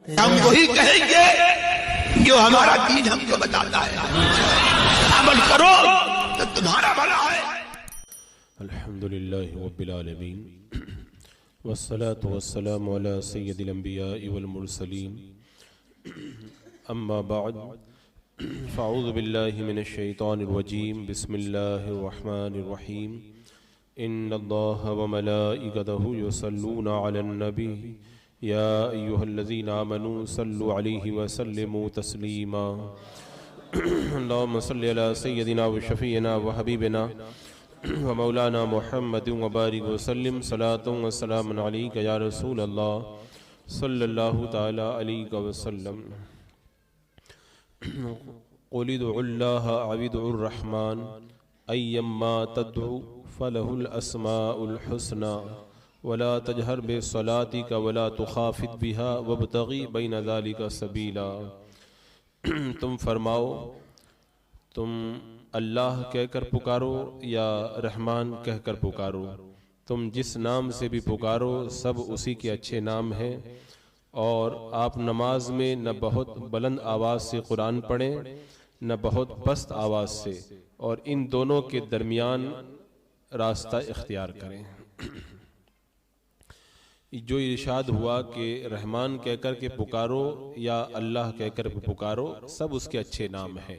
ہم وہی کہیں گے جو ہمارا دین ہم کو بتاتا ہے، عمل کرو تو تمہارا بھلا ہے۔ الحمدللہ رب العالمین والصلاة والسلام علی سید الانبیاء والمرسلین، اما بعد فاعوذ باللہ من الشیطان الرجیم، بسم اللہ الرحمن الرحیم، ان اللہ وملائکتہ یصلون علی النبی یا ایہا الذین آمنوا صلوا علیہ وسلموا تسلیما۔ اللہم صلی علی سیدنا وشفیعنا وحبیبنا ومولانا محمد وبارک وسلم، صلاۃ و سلام علیک یا رسول اللہ صلی اللہ تعالی علیہ وسلم۔ قل ادعوا اللہ او ادعوا الرحمن ایما تدعوا فلہ الاسماء الحسنى ولا تجہر بصلاتک ولا تخافت بها وابتغ بین ذلک سبیلا۔ تم فرماؤ، تم اللہ کہہ کر پکارو یا رحمان کہہ کر پکارو، تم جس نام سے بھی پکارو سب اسی کے اچھے نام ہیں، اور آپ نماز میں نہ بہت بلند آواز سے قرآن پڑھیں نہ بہت پست آواز سے، اور ان دونوں کے درمیان راستہ اختیار کریں۔ جو ارشاد ہوا کہ رحمان کہہ کر کے پکارو یا اللہ کہہ کر پکارو، سب اس کے اچھے نام ہیں۔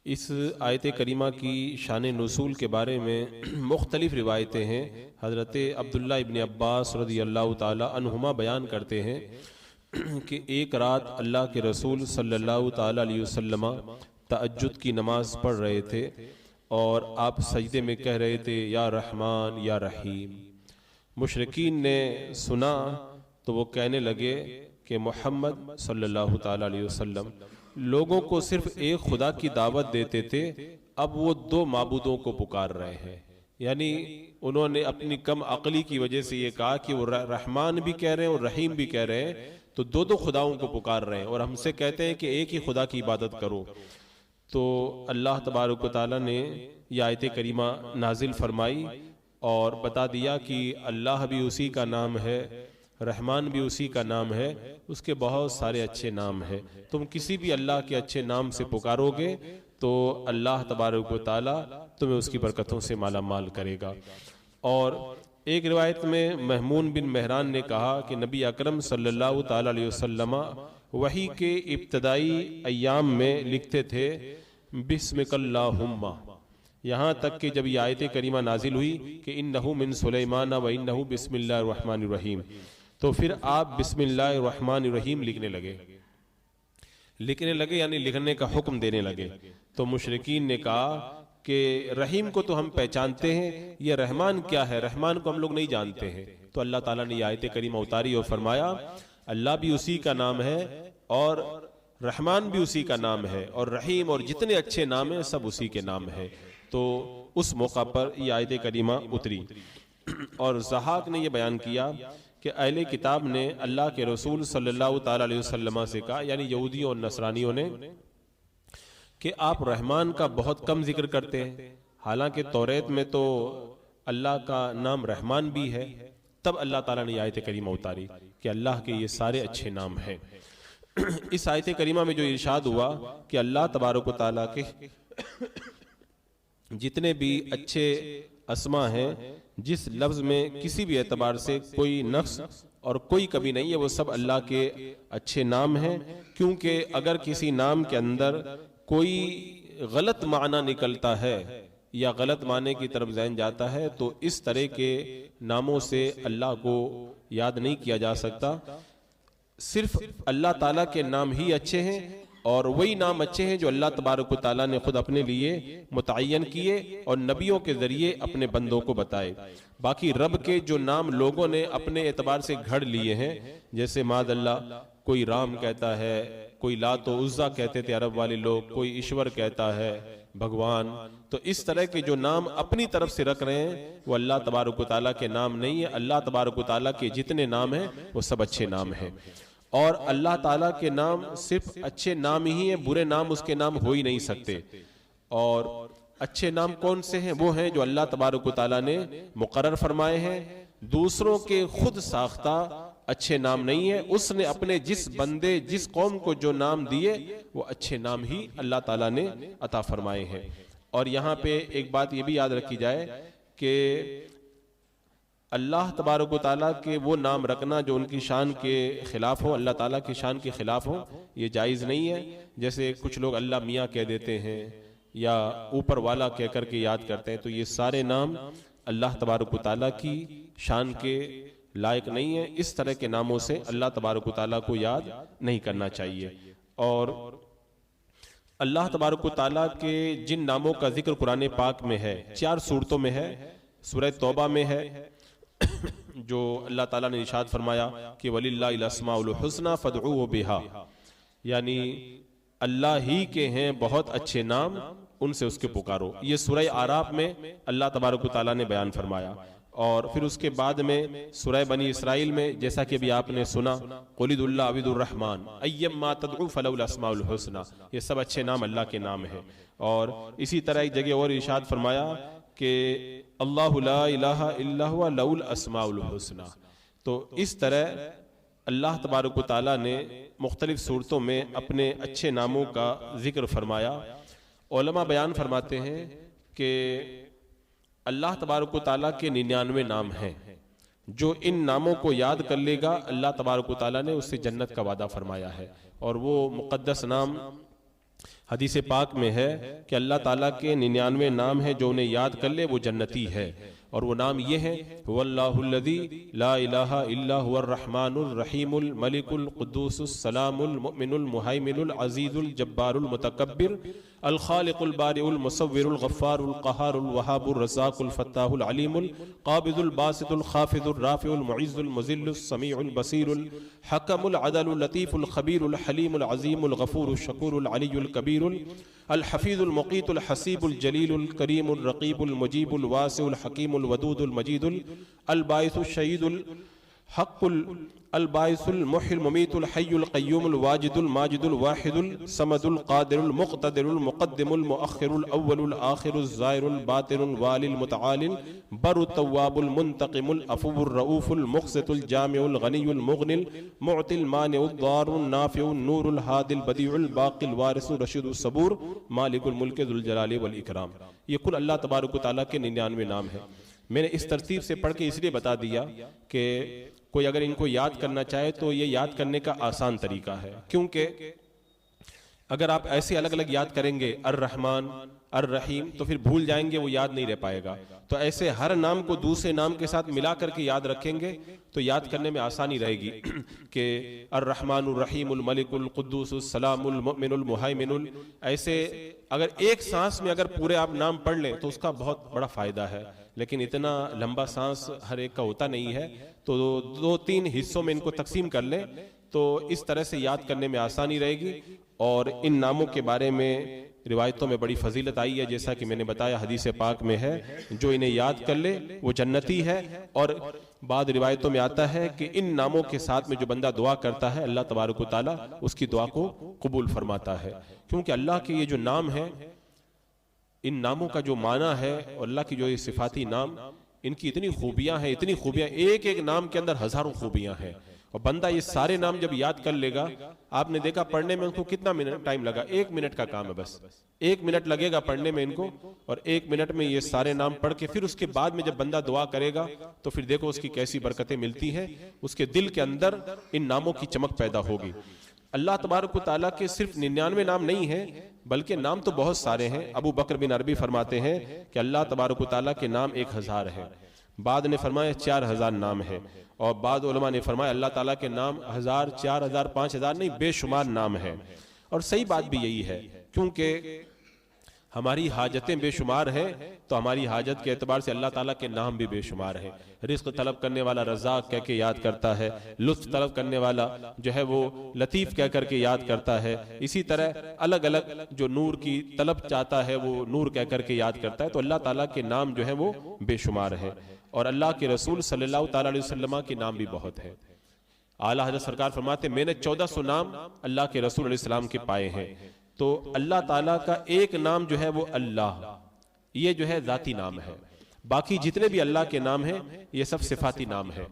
اس آیت کریمہ کی شان نزول کے بارے میں مختلف روایتیں ہیں۔ حضرت عبداللہ ابن عباس رضی اللہ تعالی عنہما بیان کرتے ہیں کہ ایک رات اللہ کے رسول صلی اللہ تعالی علیہ وسلم تہجد کی نماز پڑھ رہے تھے، اور آپ سجدے میں کہہ رہے تھے یا رحمان یا رحیم۔ مشرکین نے سنا تو وہ کہنے لگے کہ محمد صلی اللہ تعالی علیہ وسلم لوگوں کو صرف ایک خدا کی دعوت دیتے تھے، اب وہ دو معبودوں کو پکار رہے ہیں۔ یعنی انہوں نے اپنی کم عقلی کی وجہ سے یہ کہا کہ وہ رحمان بھی کہہ رہے ہیں اور رحیم بھی کہہ رہے ہیں، تو دو دو خداؤں کو پکار رہے ہیں، اور ہم سے کہتے ہیں کہ ایک ہی خدا کی عبادت کرو۔ تو اللہ تبارک و تعالیٰ نے یہ آیت کریمہ نازل فرمائی اور بتا دیا کہ اللہ بھی اسی کا نام ہے، رحمان بھی اسی کا نام ہے، اس کے بہت سارے اچھے نام ہیں۔ تم کسی بھی اللہ کے اچھے نام سے پکارو گے تو اللہ تبارک و تعالیٰ تمہیں اس کی برکتوں سے مالا مال کرے گا۔ اور ایک روایت میں محمون بن مہران نے کہا کہ نبی اکرم صلی اللہ تعالی علیہ وسلم وحی کے ابتدائی ایام میں لکھتے تھے بسمک اللہم، یہاں تک کہ جب یہ آیت کریمہ نازل ہوئی کہ انہو من سلیمان و انہو بسم اللہ الرحمن الرحیم، تو پھر آپ بسم اللہ الرحمن الرحیم لکھنے لگے یعنی لکھنے کا حکم دینے لگے۔ تو مشرکین نے کہا کہ رحیم کو تو ہم پہچانتے ہیں، یہ رحمان کیا ہے؟ رحمان کو ہم لوگ نہیں جانتے ہیں۔ تو اللہ تعالیٰ نے یہ آیت کریمہ اتاری اور فرمایا اللہ بھی اسی کا نام ہے اور رحمان بھی اسی کا نام ہے، اور رحیم اور جتنے اچھے نام ہیں سب اسی کے نام ہیں۔ تو اس موقع پر یہ آیت کریمہ اتری، اور ضحاک نے یہ بیان کیا کہ اہل کتاب نے اللہ کے رسول صلی اللہ تعالی علیہ وسلم سے کہا، یعنی یہودیوں اور نصرانیوں نے، کہ آپ رحمان کا بہت کم ذکر کرتے ہیں، حالانکہ توریت میں تو اللہ کا نام رحمان بھی ہے۔ تب اللہ تعالیٰ نے یہ آیت کریمہ اتاری کہ اللہ کے یہ سارے اچھے نام ہیں۔ اس آیت کریمہ میں جو ارشاد ہوا کہ اللہ تبارک و تعالیٰ کے جتنے بھی اچھے اسما ہیں، جس لفظ میں کسی بھی اعتبار سے کوئی نقص اور کوئی کمی نہیں ہے، وہ سب اللہ کے اچھے نام ہیں۔ کیونکہ اگر کسی نام کے اندر کوئی غلط معنی نکلتا ہے یا غلط معنی کی طرف ذہن جاتا ہے تو اس طرح کے ناموں سے اللہ کو یاد نہیں کیا جا سکتا۔ صرف اللہ تعالیٰ کے نام ہی اچھے ہیں، اور وہی نام اچھے ہیں جو اللہ تبارک و تعالیٰ نے خود اپنے لیے متعین کیے اور نبیوں کے ذریعے اپنے بندوں کو بتائے۔ باقی رب کے جو نام لوگوں نے اپنے اعتبار سے گھڑ لیے ہیں، جیسے معاذ اللہ کوئی رام کہتا ہے، کوئی لات و عزا کہتے تھے عرب والے لوگ، کوئی ایشور کہتا ہے بھگوان، تو اس طرح کے جو نام اپنی طرف سے رکھ رہے ہیں وہ اللہ تبارک و تعالیٰ کے نام نہیں ہے۔ اللہ تبارک و تعالیٰ کے جتنے نام ہیں وہ سب اچھے نام ہیں، اور اللہ تعالیٰ کے نام صرف اچھے نام ہی ہیں، برے نام اس کے نام ہو ہی نہیں سکتے۔ اور اچھے نام کون سے ہیں؟ وہ ہیں جو اللہ تبارک و تعالیٰ نے مقرر فرمائے ہیں، دوسروں کے خود ساختہ اچھے نام نہیں ہے. اس نے اپنے جس بندے جس قوم کو جو نام دیے وہ اچھے نام ہی اللہ تعالیٰ نے عطا فرمائے ہیں. اور یہاں پہ ایک بات یہ بھی یاد رکھی جائے کہ اللہ تبارک و تعالیٰ کے وہ نام رکھنا جو ان کی شان کے خلاف ہو, اللہ تعالیٰ کی شان کے خلاف ہو, یہ جائز نہیں ہے. جیسے کچھ لوگ اللہ میاں کہہ دیتے ہیں یا اوپر والا کہہ کر کے یاد کرتے ہیں, تو یہ سارے نام اللہ تبارک و تعالیٰ کی شان کے لائق نہیں ہے. اس طرح کے ناموں سے اللہ تبارک و تعالیٰ کو یاد نہیں کرنا چاہیے. اور اللہ تبارک و تعالیٰ کے جن ناموں کا ذکر قرآن پاک میں ہے, 4 سورتوں میں ہے. سورہ توبہ میں ہے جو اللہ تعالیٰ نے ارشاد فرمایا کہ وَلِلَّهِ الْأَسْمَاءُ الْحُسْنَى فَادْعُوهُ بِهَا, یعنی اللہ ہی کے ہیں بہت اچھے نام, ان سے اس کے پکارو. یہ سورہ اعراف میں اللہ تبارک و تعالیٰ نے بیان فرمایا. اور پھر اس کے بعد میں سورہ بنی اسرائیل میں جیسا کہ ابھی آپ نے سنا قُلِ ادْعُوا اللَّهَ أَوِ ادْعُوا الرَّحْمَٰنَ أَيَّمَّا تَدْعُوا فَلَهُ الْأَسْمَاءُ الْحُسْنَى, یہ سب اچھے نام اللہ کے نام ہیں. اور اسی طرح ایک جگہ اور ارشاد فرمایا کہ اللہ لا الہ الا هو لہ الاسماء الحسنى. تو اس طرح اللہ تبارک و تعالیٰ نے مختلف صورتوں میں اپنے اچھے ناموں کا ذکر فرمایا. علماء بیان فرماتے ہیں کہ اللہ تبارک و تعالیٰ کے 99 نام ہیں. جو ان ناموں کو یاد کر لے گا اللہ تبارک و تعالیٰ نے اس سے جنت کا وعدہ فرمایا ہے. اور وہ مقدس نام حدیث پاک میں ہے کہ اللہ تعالیٰ کے 99 نام ہیں, جو انہیں یاد کر لے وہ جنتی ہے. اور وہ نام یہ ہیں واللہ الذی لا الہ الا هو الرحمن الرحیم الملک القدوس السلام المؤمن المہیمن العزیز الجبار المتکبر الخالق البارئ المصور الغفار القہار الوہاب الرزاق الفتاح العلیم القابض الباسط الخافض الرافع المعز المذل السمیع البصیر الحکم العدل اللطیف الخبیر الحلیم العظیم الغفور الشکور العلی الکبیر الحفیظ المقیت الحسیب الجلیل الکریم الرقیب المجیب الواسع الحکیم الودود المجید الباعث الشہید الحق الباعث المحی الممیت الحی القیوم الواجد الماجد الواحد الصمد القادر المقتدر المقدم المؤخر الاول الآخر الظاہر الباطن الوالی المتعال البر التواب المنتقم العفو الرؤوف المقسط الجامع الغنی المغنی المعطی المانع الضار النافع النور الہادی البدیع الباقی الوارث الرشید الصبور مالک الملک ذو الجلال والاکرام. یہ کل اللہ تبارک و تعالیٰ کے 99 نام ہیں. میں نے اس ترتیب سے پڑھ کے اس لیے بتا دیا کہ کوئی اگر ان کو یاد کرنا چاہے تو یہ یاد کرنے کا آسان طریقہ ہے. کیونکہ اگر آپ ایسے الگ الگ یاد کریں گے الرحمن الرحیم تو پھر بھول جائیں گے, وہ یاد نہیں رہ پائے گا. تو ایسے ہر نام کو دوسرے نام کے ساتھ ملا کر کے یاد رکھیں گے تو یاد کرنے میں آسانی رہے گی کہ الرحمن الرحیم الملک القدوس السلام المؤمن المہیمن. ایسے اگر ایک سانس میں اگر پورے آپ نام پڑھ لیں تو اس کا بہت بڑا فائدہ ہے, لیکن اتنا لمبا سانس ہر ایک کا ہوتا نہیں ہے. تو 2-3 حصوں میں ان کو تقسیم کر لیں تو اس طرح سے یاد کرنے میں آسانی رہے گی. اور ان ناموں کے بارے میں روایتوں میں بڑی فضیلت آئی ہے, جیسا کہ میں نے بتایا حدیث پاک میں ہے جو انہیں یاد کر لے وہ جنتی ہے. اور بعض روایتوں میں آتا ہے کہ ان ناموں کے ساتھ میں جو بندہ دعا کرتا ہے اللہ تبارک و تعالیٰ اس کی دعا کو قبول فرماتا ہے. کیونکہ اللہ کے یہ جو نام ہیں, ان ناموں کا جو معنی ہے اور اللہ کی جو یہ صفاتی نام, ان کی اتنی خوبیاں ہیں, اتنی خوبیاں, ایک ایک نام کے اندر ہزاروں خوبیاں ہیں. اور بندہ یہ سارے نام جب یاد کر لے گا, آپ نے دیکھا پڑھنے میں ان کو کتنا ٹائم لگا, 1 منٹ کا کام ہے بس. 1 منٹ لگے گا پڑھنے میں ان کو, اور 1 منٹ میں یہ سارے نام پڑھ کے پھر اس کے بعد میں جب بندہ دعا کرے گا تو پھر دیکھو اس کی کیسی برکتیں ملتی ہیں. اس کے دل کے اندر ان ناموں کی چمک پیدا ہوگی. اللہ تبارک و تعالیٰ کے صرف 99 نام نہیں ہیں بلکہ نام تو بہت سارے ہیں. ابو بکر بن عربی فرماتے ہیں کہ اللہ تبارک و تعالیٰ کے نام 1000 ہیں. بعد نے فرمایا 4000 نام ہیں, اور بعض علماء نے فرمایا اللہ تعالیٰ کے نام 1000 4000 5000 نہیں, بے شمار نام ہیں. اور صحیح بات بھی یہی ہے کیونکہ ہماری حاجتیں بے شمار ہیں تو ہماری حاجت کے اعتبار سے اللہ تعالیٰ کے نام بھی بے شمار ہیں. رزق طلب کرنے والا رزاق کہہ کے یاد کرتا ہے, لطف طلب کرنے والا جو ہے وہ لطیف کہہ کر کے یاد کرتا ہے. اسی طرح الگ الگ جو نور کی طلب چاہتا ہے وہ نور کہہ کر کے یاد کرتا ہے. تو اللہ تعالیٰ کے نام جو ہے وہ بے شمار ہیں. اور اللہ کے رسول صلی اللہ تعالیٰ علیہ وسلم کے نام بھی بہت ہیں. اعلیٰ حضرت سرکار فرماتے ہیں میں نے 1400 نام اللہ کے رسول علیہ السلام کے پائے ہیں. تو اللہ تعالیٰ کا ایک نام جو ہے وہ اللہ, یہ جو ہے ذاتی نام ہے. باقی جتنے بھی اللہ کے نام ہیں یہ سب صفاتی نام ہیں.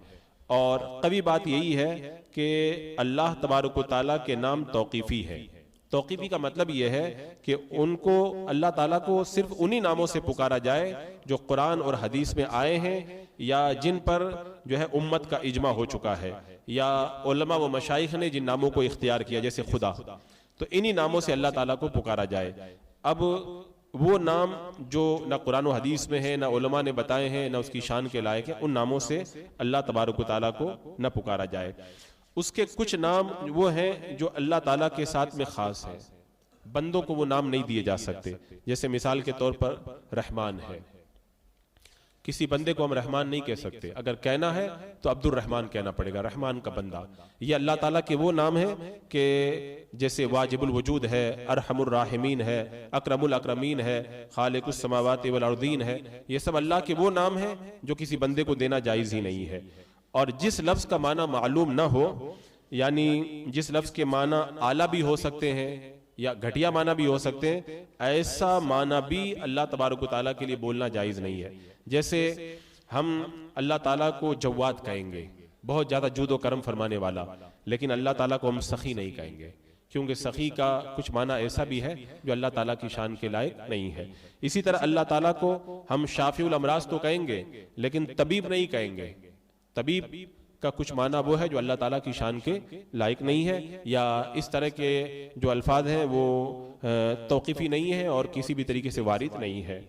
اور قوی بات یہی ہے کہ اللہ تبارک و تعالیٰ کے نام توقیفی ہے۔ توقیفی کا مطلب یہ ہے کہ ان کو اللہ تعالیٰ کو صرف انہی ناموں سے پکارا جائے جو قرآن اور حدیث میں آئے ہیں، یا جن پر جو ہے امت کا اجماع ہو چکا ہے، یا علماء و مشائخ نے جن ناموں کو اختیار کیا جیسے خدا، تو انہی ناموں سے اللہ تعالیٰ کو پکارا جائے۔ اب وہ نام جو نہ قرآن و حدیث میں ہے، نہ علماء نے بتائے ہیں، نہ اس کی شان کے لائق ہیں، ان ناموں سے اللہ تبارک و تعالیٰ کو نہ پکارا جائے۔ اس کے کچھ نام وہ ہیں جو اللہ تعالیٰ کے ساتھ میں خاص ہیں، بندوں کو وہ نام نہیں دیے جا سکتے، جیسے مثال کے طور پر رحمان ہے، کسی بندے کو ہم رحمان نہیں کہہ سکتے، اگر کہنا ہے تو عبد الرحمن کہنا پڑے گا، رحمان کا بندہ۔ یہ اللہ تعالیٰ کے وہ نام ہیں کہ جیسے واجب الوجود ہے، ارحم الراحمین ہے، اکرم الاکرمین ہے، خالق السماوات والارضین ہے، یہ سب اللہ کے وہ نام ہیں جو کسی بندے کو دینا جائز ہی نہیں ہے۔ اور جس لفظ کا معنی معلوم نہ ہو، یعنی جس لفظ کے معنی اعلیٰ بھی ہو سکتے ہیں یا گھٹیا معنی بھی ہو سکتے ہیں، ایسا معنی بھی اللہ تبارک و تعالیٰ کے لیے بولنا جائز نہیں ہے۔ جیسے ہم اللہ تعالیٰ کو جواد کہیں گے، بہت زیادہ جود و کرم فرمانے والا، لیکن اللہ تعالیٰ کو ہم سخی نہیں کہیں گے، کیونکہ سخی کا کچھ معنی ایسا بھی ہے جو اللہ تعالیٰ کی شان کے لائق نہیں ہے۔ اسی طرح اللہ تعالیٰ کو ہم شافی الامراض تو کہیں گے، لیکن طبیب نہیں کہیں گے۔ طبیب کا کچھ معنی وہ ہے جو اللہ تعالیٰ کی شان کے لائق نہیں ہے، یا اس طرح کے جو الفاظ ہیں وہ توقیفی نہیں ہے اور کسی بھی طریقے سے وارد نہیں ہے۔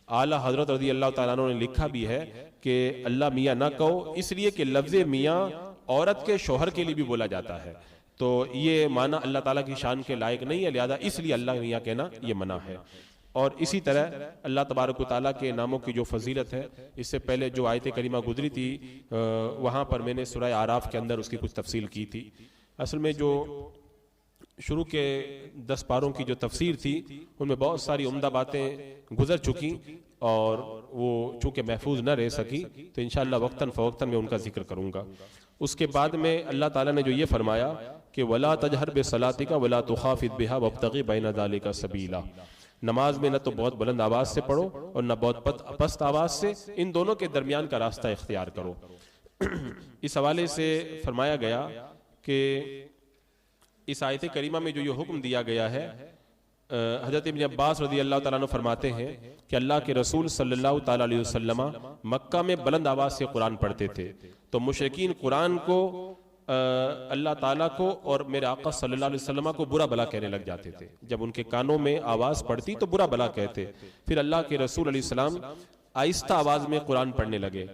اعلیٰ حضرت رضی اللہ تعالیٰ عنہ نے لکھا بھی ہے کہ اللہ میاں نہ کہو، اس لیے کہ لفظ میاں عورت کے شوہر کے لیے بھی بولا جاتا ہے، تو یہ معنی اللہ تعالیٰ کی شان کے لائق نہیں ہے، لہذا اس لیے اللہ میاں کہنا یہ منع ہے۔ اور اسی طرح اللہ تبارک و تعالیٰ کے ناموں کی جو فضیلت ہے، اس سے پہلے جو آیت کریمہ گزری تھی وہاں پر میں نے سورہ اعراف کے اندر اس کی کچھ تفصیل کی تھی۔ اصل میں جو شروع کے 10 پاروں کی جو تفسیر تھی ان میں بہت ساری عمدہ باتیں گزر چکی، اور وہ چونکہ محفوظ نہ رہ سکی تو انشاءاللہ وقتاً فوقتاً میں ان کا ذکر کروں گا۔ اس کے بعد میں اللہ تعالیٰ نے جو یہ فرمایا کہ وَلَا تَجْهَرْ بِصَلَاتِكَ وَلَا تُخَافِتْ بِهَا وَابْتَغِ بَيْنَ ذَلِكَ سَبِيلًا، نماز میں نہ تو بہت بلند آواز سے پڑھو اور نہ بہت پست آواز سے، ان دونوں کے درمیان کا راستہ اختیار کرو۔ اس حوالے سے فرمایا گیا کہ اس آیت کریمہ میں جو یہ حکم دیا گیا ہے، حضرت ابن عباس رضی اللہ تعالیٰ عنہ فرماتے ہیں کہ اللہ کے رسول صلی اللہ تعالیٰ علیہ وسلم مکہ میں بلند آواز سے قرآن پڑھتے تھے، تو مشرکین قرآن کو، اللہ تعالیٰ کو اور میرے آقا صلی اللہ علیہ وسلم کو برا بلا کہنے لگ جاتے تھے۔ جب ان کے کانوں میں آواز پڑتی تو برا بلا کہتے، پھر اللہ کے رسول علیہ السلام آہستہ آواز میں قرآن پڑھنے لگے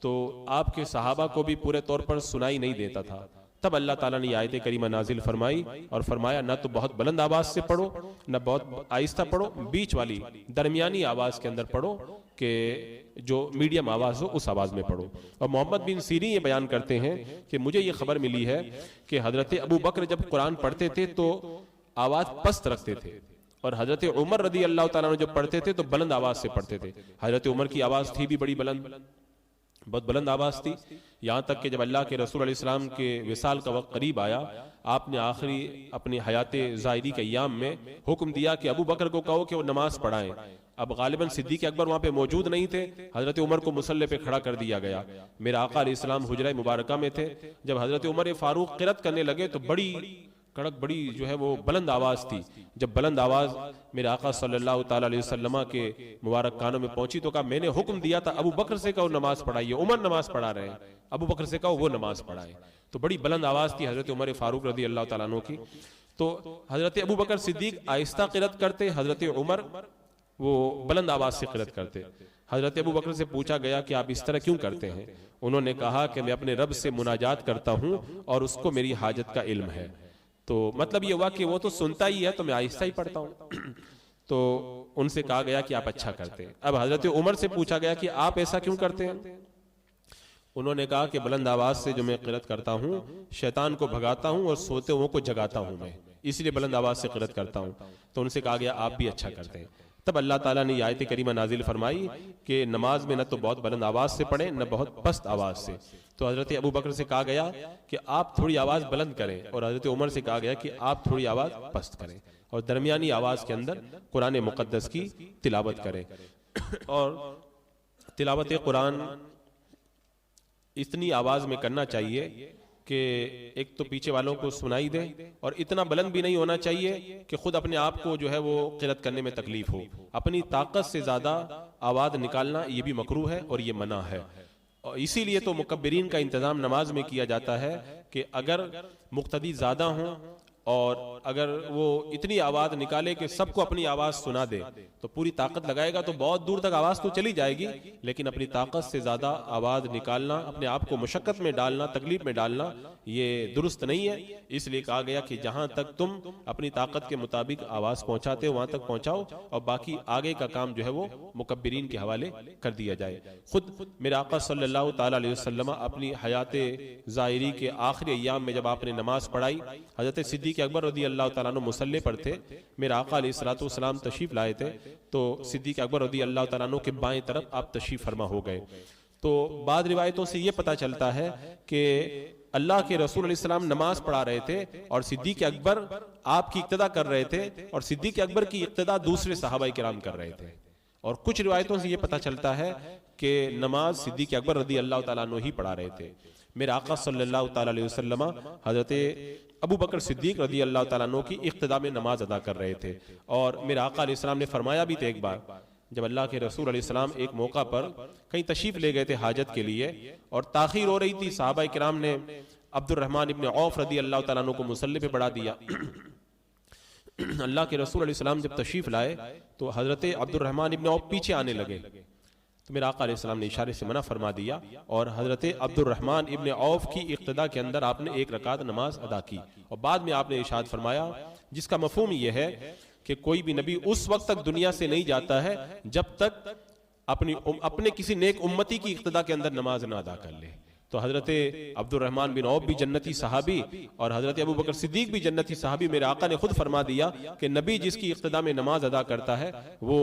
تو آپ کے صحابہ کو بھی پورے طور پر سنائی نہیں دیتا تھا۔ تب اللہ تعالیٰ نے آیت کریمہ نازل فرمائی اور فرمایا نہ تو بہت بلند آواز سے پڑھو نہ بہت آہستہ پڑھو، بیچ والی درمیانی آواز کے اندر پڑھو، کہ جو میڈیم آواز ہو اس آواز میں پڑھو۔ اور محمد بن سیرین یہ بیان کرتے ہیں کہ مجھے یہ خبر ملی ہے کہ حضرت ابو بکر جب قرآن پڑھتے تھے تو آواز پست رکھتے تھے، اور حضرت عمر رضی اللہ تعالیٰ عنہ جب پڑھتے تھے تو بلند آواز سے پڑھتے تھے۔ حضرت عمر کی آواز تھی بھی بڑی بلند، بہت بلند آواز تھی، یہاں تک کہ جب اللہ کے رسول علیہ السلام کے وصال کا وقت قریب آیا، آپ نے آخری اپنی حیات ظاہری کے ایام میں حکم دیا کہ ابو بکر کو کہو کہ وہ نماز پڑھائیں۔ اب غالباً صدیق اکبر وہاں پہ موجود نہیں تھے، حضرت عمر کو مصلی پہ کھڑا کر دیا گیا۔ میرا آقا علیہ السلام حجرہ مبارکہ میں تھے، جب حضرت عمر فاروق قرات کرنے لگے تو بڑی کڑک، بڑی جو ہے وہ بلند آواز تھی۔ جب بلند آواز میرے آقا صلی اللہ تعالیٰ علیہ وسلم کے مبارک کانوں میں پہنچی تو کہا میں نے حکم دیا تھا ابو بکر سے کہو نماز پڑھائیے، عمر نماز پڑھا رہے ہیں، ابو بکر سے کہو وہ نماز پڑھائے۔ تو بڑی بلند آواز تھی حضرت عمر فاروق رضی اللہ تعالیٰ عنہ کی۔ تو حضرت ابو بکر صدیق آہستہ قرات کرتے، حضرت عمر وہ بلند آواز سے قرات کرتے۔ حضرت ابو بکر سے پوچھا گیا کہ آپ اس طرح کیوں کرتے ہیں؟ انہوں نے کہا کہ میں اپنے رب سے مناجات کرتا ہوں اور اس کو میری حاجت کا علم ہے۔ تو مطلب یہ ہوا کہ وہ تو سنتا ہی ہے تو میں آہستہ ہی پڑھتا ہوں۔ تو ان سے کہا گیا کہ آپ اچھا کرتے ہیں۔ اب حضرت عمر سے پوچھا گیا کہ آپ ایسا کیوں کرتے ہیں؟ انہوں نے کہا کہ بلند آواز سے جو میں قرات کرتا ہوں شیطان کو بھگاتا ہوں اور سوتے ہوئے کو جگاتا ہوں، میں اس لیے بلند آواز سے قرات کرتا ہوں۔ تو ان سے کہا گیا آپ بھی اچھا کرتے ہیں۔ تب اللہ تعالیٰ نے یہ آیت کریمہ نازل فرمائی کہ نماز میں نہ تو بہت بلند آواز سے پڑھیں نہ بہت پست آواز سے۔ تو حضرت ابو بکر سے کہا گیا کہ آپ تھوڑی آواز بلند کریں، اور حضرت عمر سے کہا گیا کہ آپ تھوڑی آواز پست کریں، اور درمیانی آواز کے اندر قرآن مقدس کی تلاوت کریں۔ اور تلاوت قرآن اتنی آواز میں کرنا چاہیے کہ ایک تو پیچھے والوں کو سنائی دے، اور اتنا بلند بھی نہیں ہونا چاہیے کہ خود اپنے آپ کو جو ہے وہ قرات کرنے میں تکلیف ہو۔ اپنی طاقت سے زیادہ آواز نکالنا یہ بھی مکروہ ہے اور یہ منع ہے، اور اسی لیے تو مکبرین کا انتظام نماز میں کیا جاتا ہے کہ اگر مقتدی زیادہ ہوں اور اگر وہ اتنی آواز نکالے کہ سب کو اپنی آواز سنا دے تو پوری طاقت لگائے گا تو بہت دور تک آواز تو چلی جائے گی، لیکن اپنی طاقت سے زیادہ آواز نکالنا، اپنے آپ کو مشقت میں ڈالنا، تکلیف میں ڈالنا، یہ درست نہیں ہے۔ اس لیے کہا گیا کہ جہاں تک تم اپنی طاقت کے مطابق آواز پہنچاتے ہو وہاں تک پہنچاؤ، اور باقی آگے کا کام جو ہے وہ مکبرین کے حوالے کر دیا جائے۔ خود میرے آقا صلی اللہ تعالیٰ علیہ وسلم اپنی حیات ظاہری کے آخری ایام میں جب آپ نے نماز پڑھائی، حضرت صدیق اکبر رضی اللہ تعالیٰ عنہ مصلی پر تھے، میرے آقا علیہ الصلوۃ والسلام تشریف لائے تھے، تو صدیق اکبر رضی اللہ تعالیٰ عنہ کے بائیں طرف آپ تشریف فرما ہو گئے۔ تو بعض روایتوں سے یہ پتہ چلتا ہے کہ اللہ کے رسول علیہ السلام نماز پڑھا رہے تھے اور صدیق اکبر آپ کی اقتداء کر رہے تھے، اور صدیق اکبر کی اقتداء دوسرے صحابہ کرام کر رہے تھے، اور کچھ روایتوں سے یہ پتہ چلتا ہے کہ نماز صدیق اکبر رضی اللہ تعالیٰ عنہ ہی پڑھا رہے تھے۔ میرے آقا صلی اللہ تعالیٰ علیہ وسلم حضرت ابو بکر صدیق رضی اللہ تعالیٰ عنہ کی اقتداء میں نماز ادا کر رہے تھے، اور میرے آقا علیہ السلام نے فرمایا بھی تھے ایک بار جب اللہ کے رسول علیہ السلام ایک موقع پر کہیں تشریف لے گئے تھے حاجت کے لیے اور تاخیر ہو رہی تھی، صحابہ کرام نے عبد الرحمن ابن عوف رضی اللہ تعالیٰ عنہ کو مصلی پہ بڑھا دیا۔ اللہ کے رسول علیہ السلام جب تشریف لائے تو حضرت عبد الرحمن ابن عوف پیچھے آنے لگے، تو میرے آقا علیہ السلام نے اشارے سے منع فرما دیا، اور حضرت عبد الرحمن ابن عوف کی اقتداء کے اندر آپ نے ایک رکعت نماز ادا کی، اور بعد میں آپ نے ارشاد فرمایا جس کا مفہوم یہ ہے کہ کوئی بھی نبی اس وقت تک دنیا سے نہیں جاتا ہے جب تک اپنے کسی نیک امتی کی اقتداء کے اندر نماز نہ ادا کر لے۔ تو حضرت عبد الرحمن بن عوف بھی جنتی صحابی اور حضرت ابو بکر صدیق بھی جنتی صحابی، میرے آقا نے خود فرما دیا کہ نبی جس کی اقتداء میں نماز ادا کرتا ہے وہ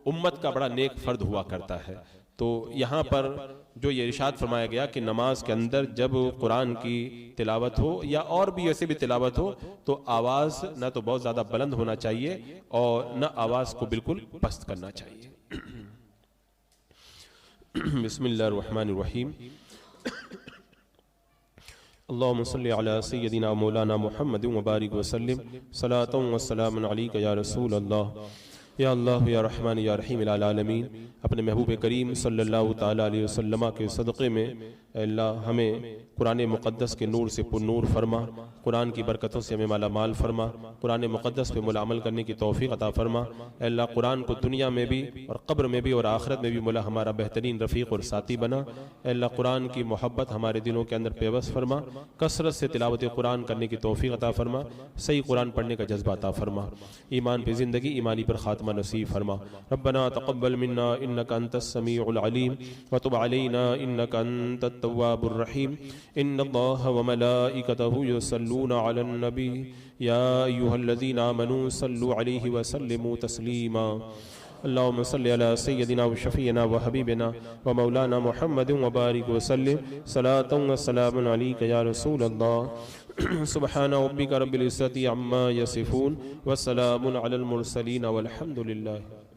امت کا بڑا نیک فرد ہوا کرتا ہے۔ تو یہاں پر جو یہ ارشاد فرمایا گیا کہ نماز کے اندر جب قرآن کی تلاوت ہو یا اور بھی ایسے بھی تلاوت ہو تو آواز نہ تو بہت زیادہ بلند ہونا چاہیے اور نہ آواز کو بالکل پست کرنا چاہیے۔ بسم اللہ الرحمن الرحیم۔ اللہم صلی علی سیدنا مولانا محمد وبارک وسلم، صلاۃ و سلام علیک یا رسول اللہ، یا اللہ یا رحمان یا رحیم العالمین۔ اپنے محبوب کریم صلی اللہ تعالیٰ علیہ وسلم کے صدقے میں اے اللہ ہمیں قرآن مقدس کے نور سے پر نور فرما، قرآن کی برکتوں سے ہمیں مالا مال فرما، قرآن مقدس پہ ملا عمل کرنے کی توفیق عطا فرما۔ اے اللہ قرآن کو دنیا میں بھی اور قبر میں بھی اور آخرت میں بھی مولا ہمارا بہترین رفیق اور ساتھی بنا۔ اے اللہ قرآن کی محبت ہمارے دلوں کے اندر پیوست فرما، کثرت سے تلاوت قرآن کرنے کی توفیق عطا فرما، صحیح قرآن پڑھنے کا جذبہ عطا فرما، ایمان پہ زندگی، ایمانی پر خاتمہ نصیب فرما۔ ربنا تقبل منا انك انت السميع العليم وتب علينا انك انت التواب الرحيم۔ ان الله وملائكته يصلون على النبي يا ايها الذين امنوا صلوا عليه وسلموا تسليما۔ اللهم صل على سيدنا وشفينا وحبيبنا ومولانا محمد وبارك وسلم، صلاة وسلام عليك يا رسول الله۔ سبحان ربك رب العزة عما يصفون وسلام على المرسلين والحمد لله۔